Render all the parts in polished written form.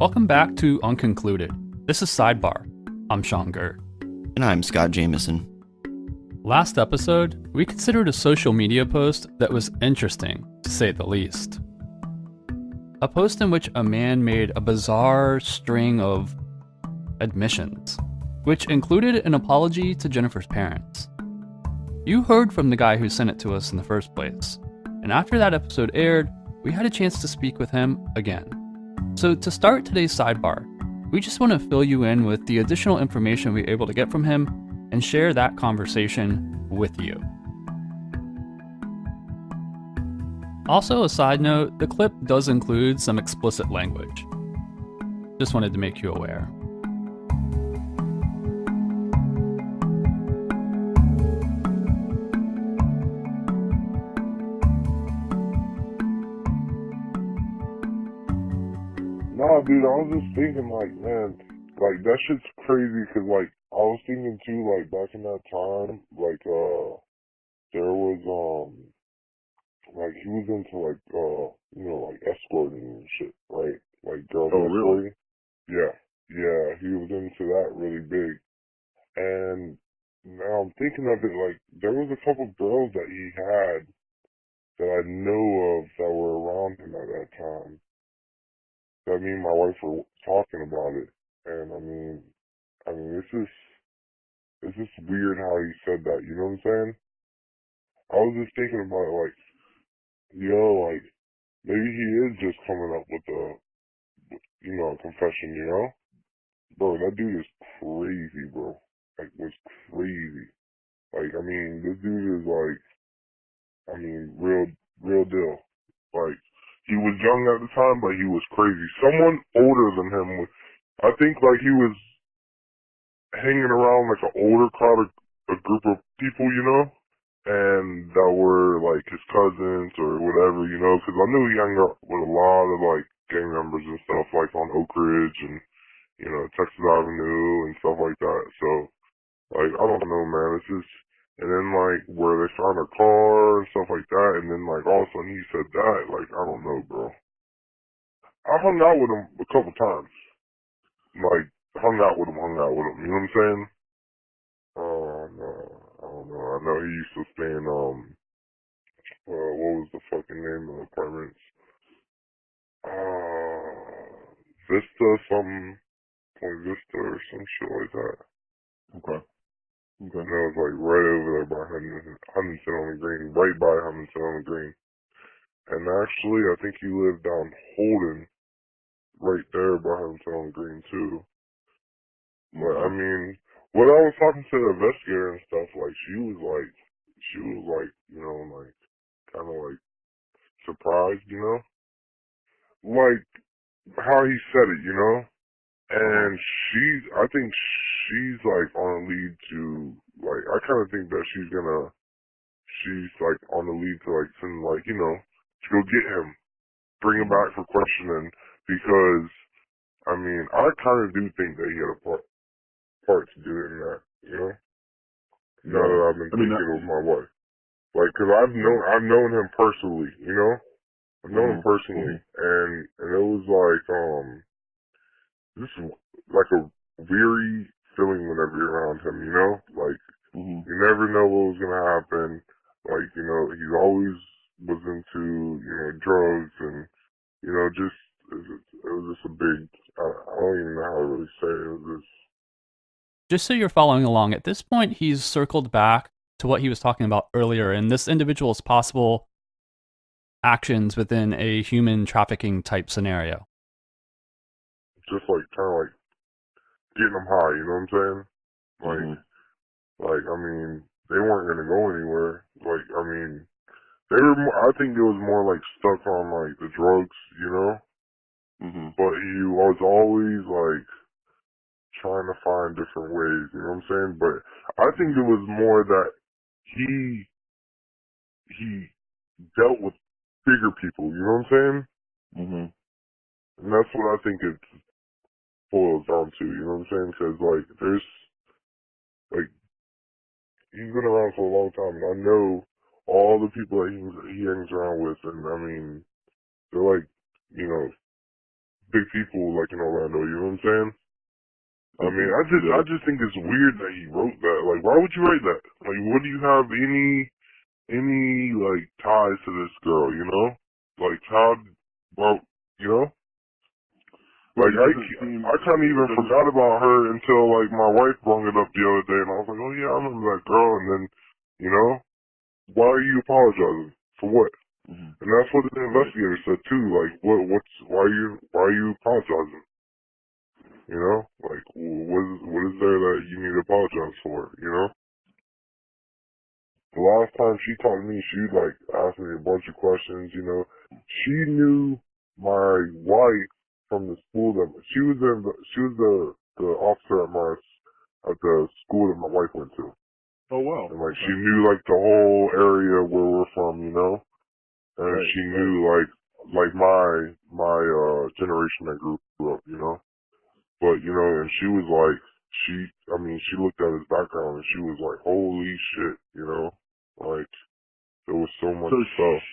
Welcome back to Unconcluded. This is Sidebar. I'm Sean Gert. And I'm Scott Jameson. Last episode, we considered a social media post that was interesting, to say the least. A post in which a man made a bizarre string of admissions, which included an apology to Jennifer's parents. You heard from the guy who sent it to us in the first place, and after that episode aired, we had a chance to speak with him again. So to start today's sidebar, we just want to fill you in with the additional information we were able to get from him and share that conversation with you. Also, a side note, the clip does include some explicit language. Just wanted to make you aware. Nah, dude, I was just thinking, man, that shit's crazy, cause, I was thinking, too, back in that time, there was, he was into, escorting and shit, right? Girls escorting. Really? Yeah, he was into that really big. And now I'm thinking of it, there was a couple girls that he had that I know of that were around him at that time. That me and my wife were talking about it, and I mean, it's just weird how he said that. You know what I'm saying? I was just thinking about maybe he is just coming up with a confession. You know, bro, that dude is crazy, bro. Was crazy. This dude is real deal. He was young at the time, but he was crazy. Someone older than him I think, he was hanging around, an older crowd, a group of people, you know? And that were, his cousins or whatever, you know? Because I knew he hung out with a lot of, gang members and stuff, on Oak Ridge and, Texas Avenue and stuff like that. So, I don't know, man. It's just... And then, where they found a car and stuff like that, and then, all of a sudden he said that, I don't know, bro. I hung out with him a couple times. Hung out with him, you know what I'm saying? No, I don't know. I know he used to stay in, what was the fucking name of the apartments? Vista something, Point Vista or some shit like that. Okay. And that was right over there by Huntington on the Green, right by Huntington on the Green. And actually, I think he lived down Holden, right there by Huntington on the Green too. But when I was talking to the investigator and stuff, she was kind of surprised, you know, how he said it, you know. And I think she's on a lead to, I kind of think that she's on the lead to send to go get him, bring him back for questioning, because, I kind of do think that he had a part to do it in that, you know? Now that I've been thinking with my wife. Cause I've known him personally, you know? I've known him personally, and it was this is a weary feeling whenever you're around him, you know? You never know what was gonna happen. He always was into, drugs and, it was just a big, I don't even know how to really say it. It was Just so you're following along, at this point, he's circled back to what he was talking about earlier, and this individual's possible actions within a human trafficking type scenario. just kind of getting them high, you know what I'm saying? They weren't gonna go anywhere. They were. I think it was more stuck on the drugs, you know. But he was always trying to find different ways, you know what I'm saying? But I think it was more that he dealt with bigger people, you know what I'm saying? And that's what I think it boils down to, you know what I'm saying? Because there's he's been around for a long time, and I know all the people that he hangs around with, and they're big people like in Orlando. You know what I'm saying? I mean, I just think it's weird that he wrote that. Like, why would you write that? Like, what do you have any like ties to this girl? You know, like well, you know, like I kind of even forgot about her until like my wife brought it up the other day, and I was like, oh yeah, I remember that girl. And then, you know, why are you apologizing for what? And that's what the investigator said too. Like, why are you apologizing? You know, like, what is there that you need to apologize for, you know? The last time she talked to me, she, like, asked me a bunch of questions, you know? She knew my wife from the school that, she was the officer at the school that my wife went to. Oh, wow. And, like, she knew, like, the whole area where we're from, you know? And she knew, like, my generation that grew up, you know? But, you know, and she was like, she looked at his background and she was like, holy shit, you know? Like, there was so much stuff.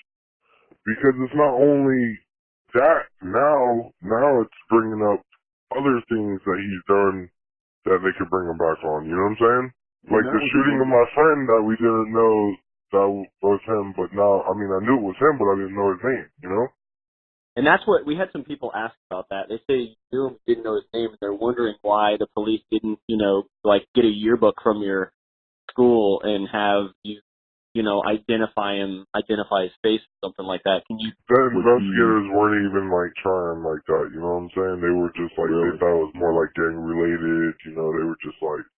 Because it's not only that, now it's bringing up other things that he's done that they could bring him back on, you know what I'm saying? Like the shooting of my friend that we didn't know that was him, but now, I mean, I knew it was him, but I didn't know his name, you know? And that's what we had some people ask about that. They say you knew him, didn't know his name, and they're wondering why the police didn't, you know, like get a yearbook from your school and have you, you know, identify his face or something like that. Can you? The investigators weren't even like trying like that, you know what I'm saying? They were just like, they thought it was more like gang related, you know, they were just like,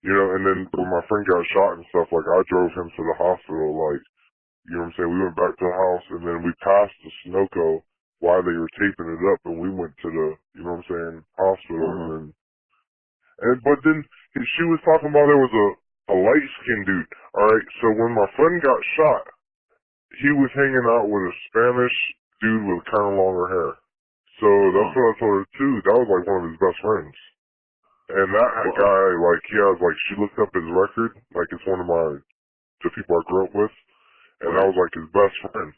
you know, and then when my friend got shot and stuff, like I drove him to the hospital, like, you know what I'm saying? We went back to the house and then we passed the Sunoco while they were taping it up, and we went to the, you know what I'm saying, hospital. But then she was talking about there was a light-skinned dude. All right, so when my friend got shot, he was hanging out with a Spanish dude with kind of longer hair. So that's what I told her too. That was like one of his best friends. And that guy, like, he has, like, she looked up his record, like it's one of the people I grew up with, and that was like his best friend.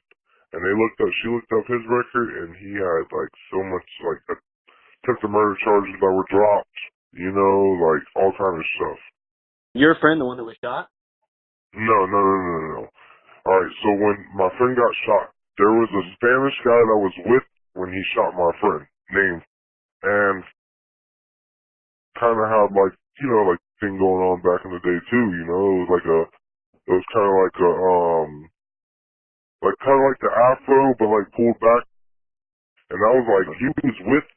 And she looked up his record, and he had, like, so much, like, attempted murder charges that were dropped, you know, like, all kind of stuff. Your friend, the one that was shot? No. All right, so when my friend got shot, there was a Spanish guy that was with when he shot my friend, named, and kind of had, like, you know, like, thing going on back in the day, too, you know? It was kind of like the afro, but like pulled back. And that was like, he was with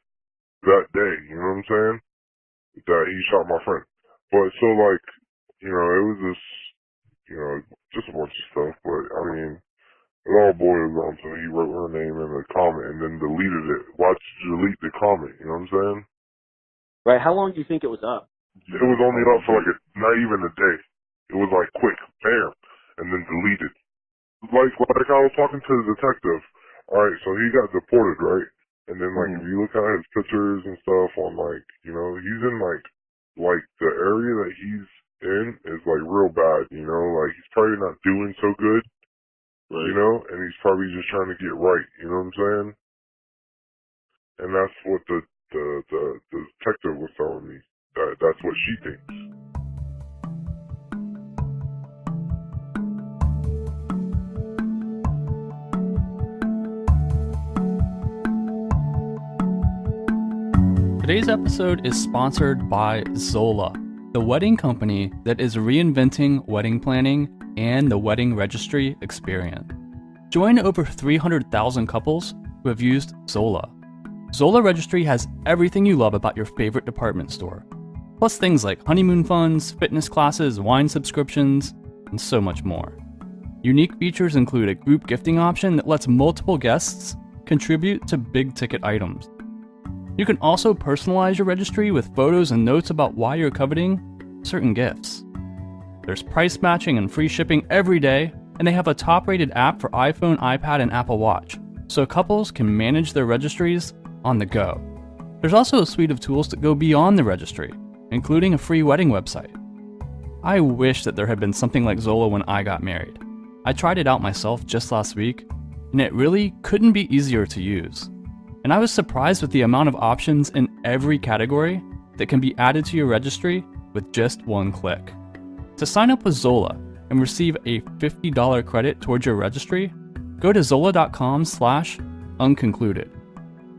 that day, you know what I'm saying? That he shot my friend. But so like, you know, it was this, you know, just a bunch of stuff. But I mean, it all boils down to he wrote her name in the comment and then deleted it. Why'd you delete the comment? You know what I'm saying? Right. How long do you think it was up? It was only up for like not even a day. It was like quick, bam, and then deleted. Like I was talking to the detective. Alright, so he got deported, right? And then like if you look at his pictures and stuff on like, you know, he's in like the area that he's in is like real bad, you know, like he's probably not doing so good. Right. You know, and he's probably just trying to get right, you know what I'm saying? And that's what the detective was telling me. That's what she thinks. Today's episode is sponsored by Zola, the wedding company that is reinventing wedding planning and the wedding registry experience. Join over 300,000 couples who have used Zola. Zola Registry has everything you love about your favorite department store, plus things like honeymoon funds, fitness classes, wine subscriptions, and so much more. Unique features include a group gifting option that lets multiple guests contribute to big-ticket items. You can also personalize your registry with photos and notes about why you're coveting certain gifts. There's price matching and free shipping every day, and they have a top-rated app for iPhone, iPad, and Apple Watch, so couples can manage their registries on the go. There's also a suite of tools that go beyond the registry, including a free wedding website. I wish that there had been something like Zola when I got married. I tried it out myself just last week, and it really couldn't be easier to use. and I was surprised with the amount of options in every category that can be added to your registry with just one click. To sign up with Zola and receive a $50 credit towards your registry, go to zola.com/unconcluded.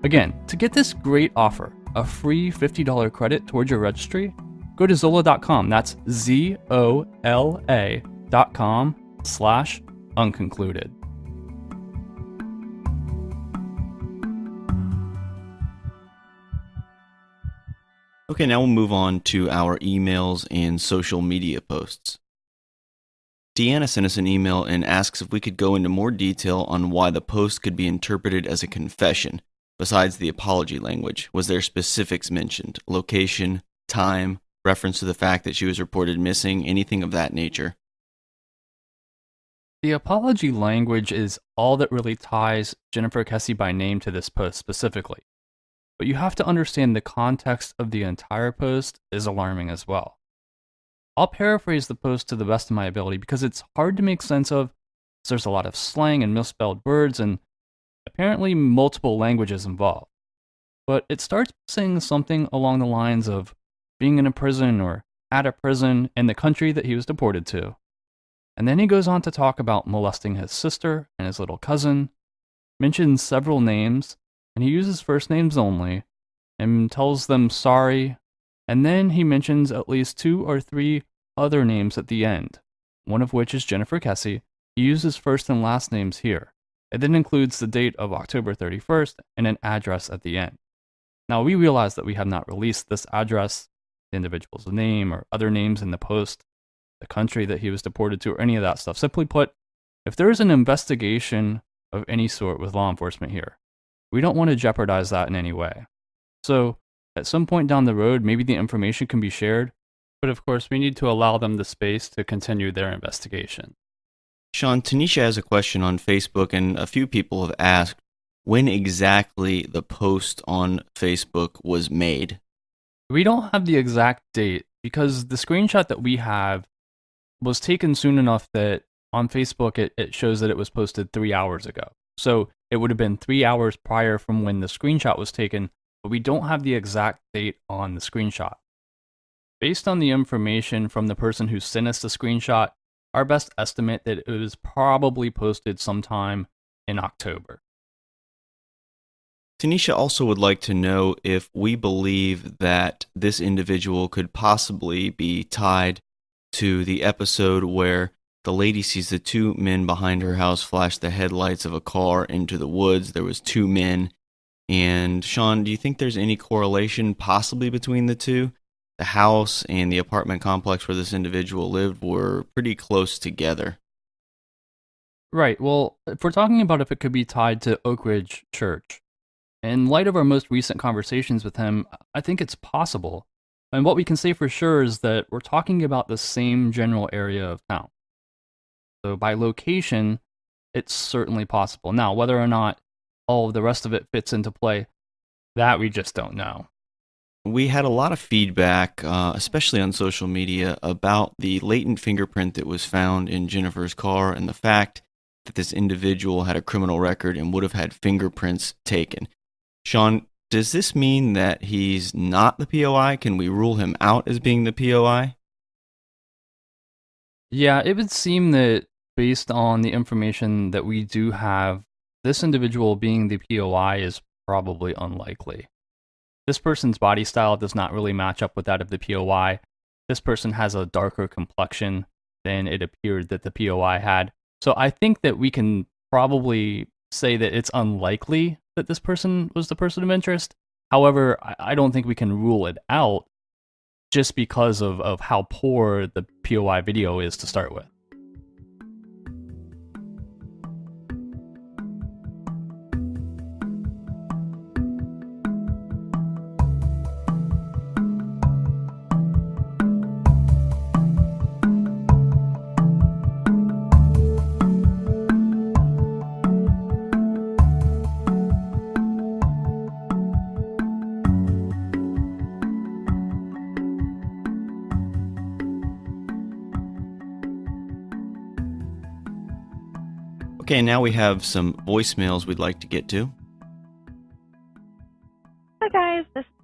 Again, to get this great offer, a free $50 credit towards your registry, go to zola.com. That's ZOLA.com/unconcluded. Okay, now we'll move on to our emails and social media posts. Deanna sent us an email and asks if we could go into more detail on why the post could be interpreted as a confession, besides the apology language. Was there specifics mentioned? Location, time, reference to the fact that she was reported missing, anything of that nature? The apology language is all that really ties Jennifer Kesse by name to this post specifically. But you have to understand the context of the entire post is alarming as well. I'll paraphrase the post to the best of my ability because it's hard to make sense of, as there's a lot of slang and misspelled words and apparently multiple languages involved. But it starts saying something along the lines of being in a prison or at a prison in the country that he was deported to. And then he goes on to talk about molesting his sister and his little cousin, mentions several names, and he uses first names only, and tells them sorry, and then he mentions at least 2 or 3 other names at the end, one of which is Jennifer Kesse. He uses first and last names here. It then includes the date of October 31st and an address at the end. Now, we realize that we have not released this address, the individual's name, or other names in the post, the country that he was deported to, or any of that stuff. Simply put, if there is an investigation of any sort with law enforcement here, we don't want to jeopardize that in any way. So, at some point down the road, maybe the information can be shared, but of course, we need to allow them the space to continue their investigation. Sean, Tanisha has a question on Facebook, and a few people have asked when exactly the post on Facebook was made. We don't have the exact date because the screenshot that we have was taken soon enough that on Facebook it shows that it was posted 3 hours ago. So it would have been 3 hours prior from when the screenshot was taken, but we don't have the exact date on the screenshot. Based on the information from the person who sent us the screenshot, our best estimate that it was probably posted sometime in October. Tanisha also would like to know if we believe that this individual could possibly be tied to the episode where the lady sees the 2 men behind her house flash the headlights of a car into the woods. There was 2 men. And Sean, do you think there's any correlation possibly between the two? The house and the apartment complex where this individual lived were pretty close together. Right, well, if we're talking about if it could be tied to Oak Ridge Church, in light of our most recent conversations with him, I think it's possible. And what we can say for sure is that we're talking about the same general area of town. So by location, it's certainly possible. Now, whether or not all of the rest of it fits into play, that we just don't know. We had a lot of feedback, especially on social media, about the latent fingerprint that was found in Jennifer's car and the fact that this individual had a criminal record and would have had fingerprints taken. Sean, does this mean that he's not the POI? Can we rule him out as being the POI? Yeah, it would seem that based on the information that we do have, this individual being the POI is probably unlikely. This person's body style does not really match up with that of the POI. This person has a darker complexion than it appeared that the POI had. So I think that we can probably say that it's unlikely that this person was the person of interest. However, I don't think we can rule it out just because of how poor the POI video is to start with. Okay, now we have some voicemails we'd like to get to.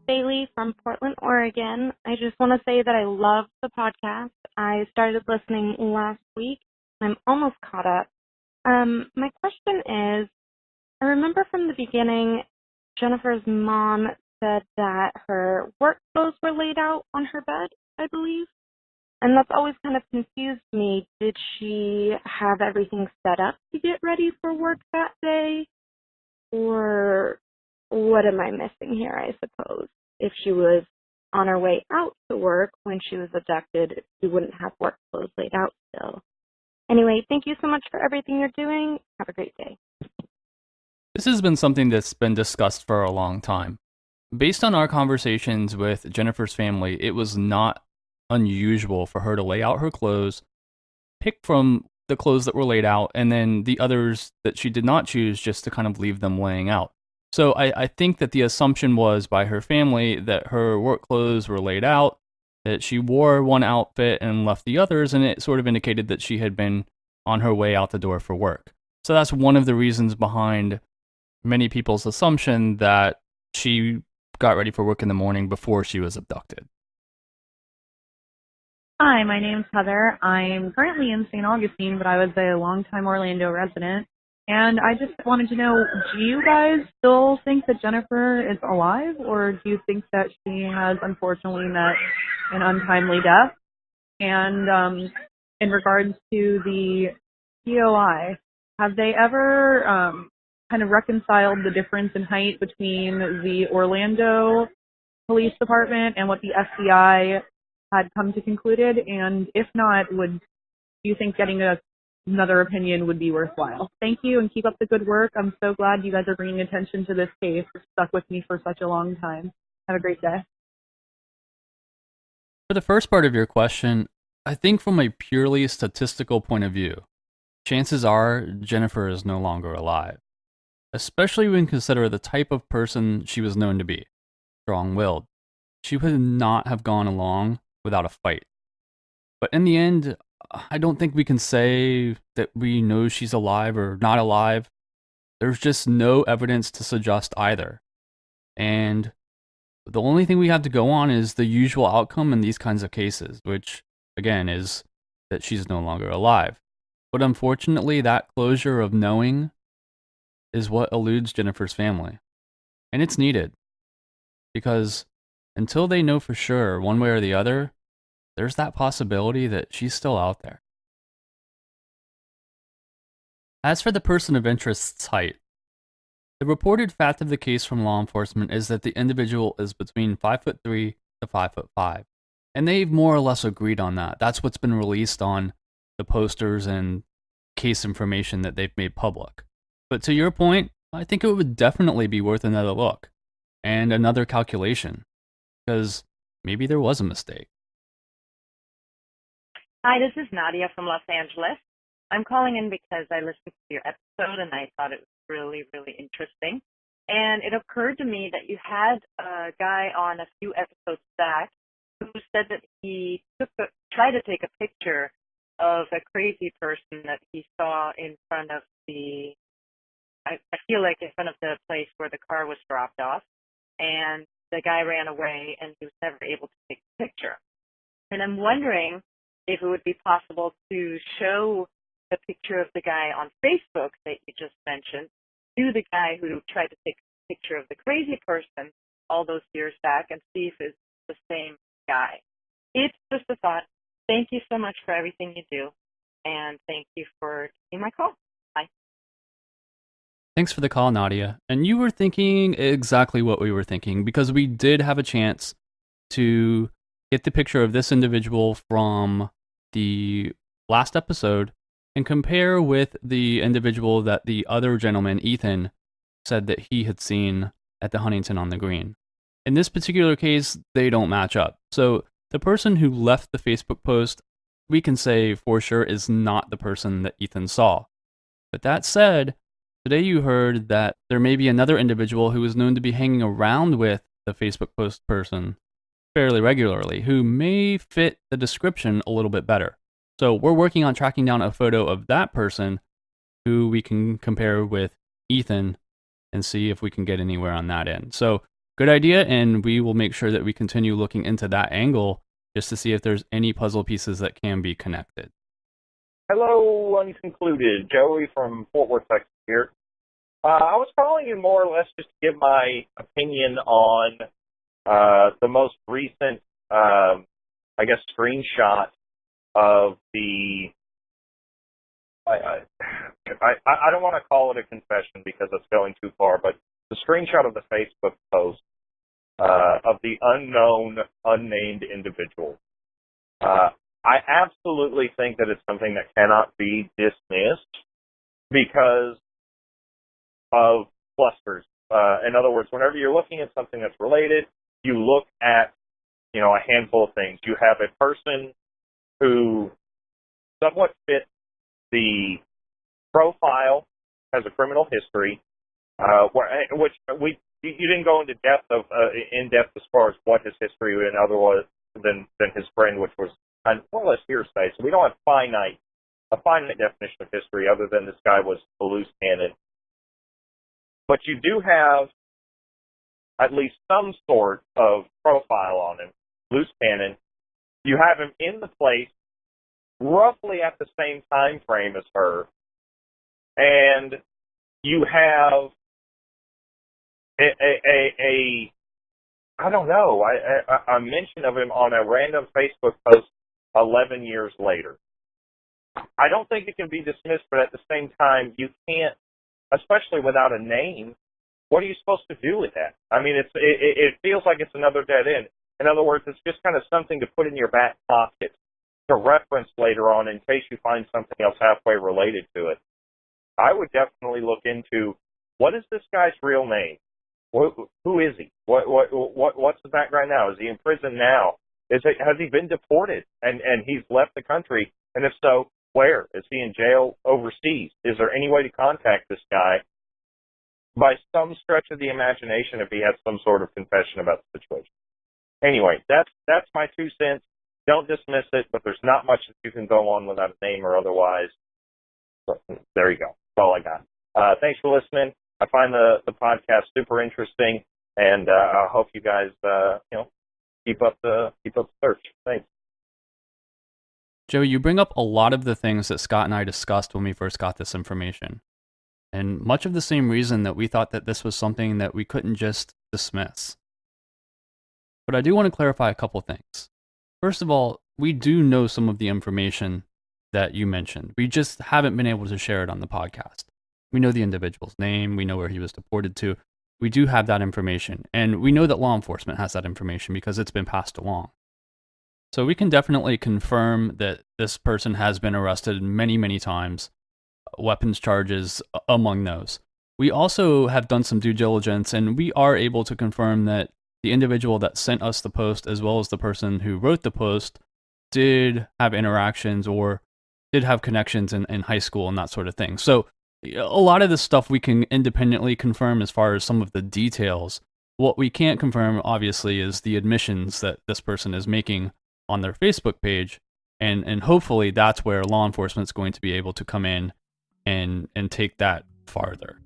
Bailey from Portland, Oregon. I just want to say that I love the podcast. I started listening last week. I'm almost caught up. My question is, I remember from the beginning, Jennifer's mom said that her work clothes were laid out on her bed, I believe. And that's always kind of confused me. Did she have everything set up to get ready for work that day? Or what am I missing here, I suppose? If she was on her way out to work when she was abducted, she wouldn't have work clothes laid out still. Anyway, thank you so much for everything you're doing. Have a great day. This has been something that's been discussed for a long time. Based on our conversations with Jennifer's family, it was not unusual for her to lay out her clothes, pick from the clothes that were laid out, and then the others that she did not choose just to kind of leave them laying out. So I think that the assumption was by her family that her work clothes were laid out, that she wore one outfit and left the others, and it sort of indicated that she had been on her way out the door for work. So that's one of the reasons behind many people's assumption that she got ready for work in the morning before she was abducted. Hi, my name's Heather. I'm currently in St. Augustine, but I was a longtime Orlando resident. And I just wanted to know, do you guys still think that Jennifer is alive, or do you think that she has unfortunately met an untimely death? And in regards to the POI, have they ever kind of reconciled the difference in height between the Orlando Police Department and what the FBI had come to concluded? And if not, do you think getting another opinion would be worthwhile? Thank you, and keep up the good work. I'm so glad you guys are bringing attention to this case. It's stuck with me for such a long time. Have a great day. For the first part of your question, I think from a purely statistical point of view, chances are Jennifer is no longer alive, especially when you consider the type of person she was known to be, strong-willed. She would not have gone along without a fight. But in the end, I don't think we can say that we know she's alive or not alive. There's just no evidence to suggest either. And the only thing we have to go on is the usual outcome in these kinds of cases, which, again, is that she's no longer alive. But unfortunately, that closure of knowing is what eludes Jennifer's family. And it's needed. Because until they know for sure, one way or the other, there's that possibility that she's still out there. As for the person of interest's height, the reported fact of the case from law enforcement is that the individual is between 5'3" to 5'5", and they've more or less agreed on that. That's what's been released on the posters and case information that they've made public. But to your point, I think it would definitely be worth another look and another calculation, because maybe there was a mistake. Hi, this is Nadia from Los Angeles. I'm calling in because I listened to your episode and I thought it was really, really interesting. And it occurred to me that you had a guy on a few episodes back who said that he tried to take a picture of a crazy person that he saw in front of I feel like in front of the place where the car was dropped off. And the guy ran away and he was never able to take the picture. And I'm wondering if it would be possible to show the picture of the guy on Facebook that you just mentioned to the guy who tried to take a picture of the crazy person all those years back and see if it's the same guy. It's just a thought. Thank you so much for everything you do, and thank you for taking my call. Bye. Thanks for the call, Nadia. And you were thinking exactly what we were thinking, because we did have a chance to get the picture of this individual from the last episode and compare with the individual that the other gentleman, Ethan, said that he had seen at the Huntington on the Green. In this particular case, they don't match up. So the person who left the Facebook post, we can say for sure is not the person that Ethan saw. But that said, today you heard that there may be another individual who is known to be hanging around with the Facebook post person fairly regularly, who may fit the description a little bit better. So we're working on tracking down a photo of that person who we can compare with Ethan and see if we can get anywhere on that end. So good idea, and we will make sure that we continue looking into that angle just to see if there's any puzzle pieces that can be connected. Hello, Unconcluded. Joey from Fort Worth, Texas here. I was calling in more or less just to give my opinion on the most recent, screenshot of the. I don't want to call it a confession because it's going too far, but the screenshot of the Facebook post of the unknown, unnamed individual. I absolutely think that it's something that cannot be dismissed because of clusters. In other words, whenever you're looking at something that's related, you look at, a handful of things. You have a person who somewhat fits the profile, has a criminal history, you didn't go into in depth as far as what his history and other was than his friend, which was more or less hearsay. So we don't have a finite definition of history other than this guy was a loose cannon. But you do have at least some sort of profile on him, loose cannon. You have him in the place roughly at the same time frame as her, and you have a mention of him on a random Facebook post 11 years later. I don't think it can be dismissed, but at the same time, you can't, especially without a name. What are you supposed to do with that? I mean, it feels like it's another dead end. In other words, it's just kind of something to put in your back pocket to reference later on in case you find something else halfway related to it. I would definitely look into what is this guy's real name? Who is he? What's his background now? Is he in prison now? Has he been deported and he's left the country? And if so, where? Is he in jail overseas? Is there any way to contact this guy by some stretch of the imagination if he has some sort of confession about the situation? Anyway, that's my 2 cents. Don't dismiss it, but there's not much that you can go on without a name or otherwise. So, there you go. That's all I got. Thanks for listening. I find the podcast super interesting, and I hope you guys keep up the search. Thanks. Joey, you bring up a lot of the things that Scott and I discussed when we first got this information, and much of the same reason that we thought that this was something that we couldn't just dismiss. But I do want to clarify a couple things. First of all, we do know some of the information that you mentioned. We just haven't been able to share it on the podcast. We know the individual's name. We know where he was deported to. We do have that information. And we know that law enforcement has that information because it's been passed along. So we can definitely confirm that this person has been arrested many, many times, weapons charges among those. We also have done some due diligence, and we are able to confirm that the individual that sent us the post, as well as the person who wrote the post, did have interactions or did have connections in high school and that sort of thing. So a lot of this stuff we can independently confirm as far as some of the details. What we can't confirm, obviously, is the admissions that this person is making on their Facebook page. And hopefully that's where law enforcement is going to be able to come in and take that farther.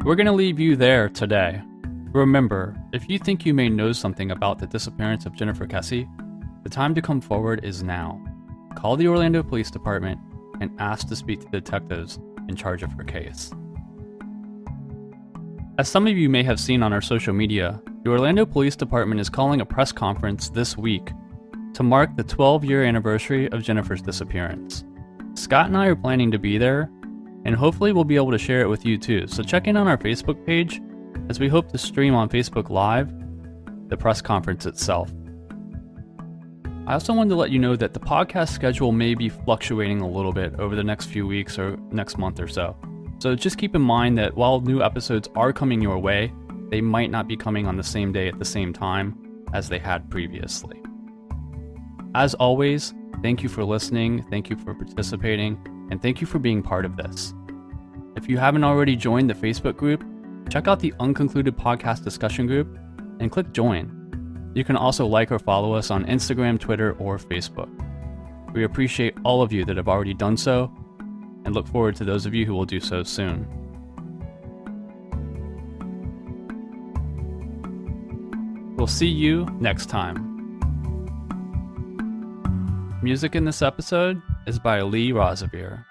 We're going to leave you there today. Remember, if you think you may know something about the disappearance of Jennifer Kesse, the time to come forward is now. Call the Orlando Police Department and ask to speak to detectives in charge of her case. As some of you may have seen on our social media, the Orlando Police Department is calling a press conference this week to mark the 12-year anniversary of Jennifer's disappearance. Scott and I are planning to be there, and hopefully we'll be able to share it with you too. So check in on our Facebook page, as we hope to stream on Facebook Live the press conference itself. I also wanted to let you know that the podcast schedule may be fluctuating a little bit over the next few weeks or next month or so. So just keep in mind that while new episodes are coming your way, they might not be coming on the same day at the same time as they had previously. As always, thank you for listening, thank you for participating, and thank you for being part of this. If you haven't already joined the Facebook group, check out the Unconcluded Podcast discussion group and click join. You can also like or follow us on Instagram, Twitter, or Facebook. We appreciate all of you that have already done so, and look forward to those of you who will do so soon. We'll see you next time. Music in this episode is by Lee Rosevere.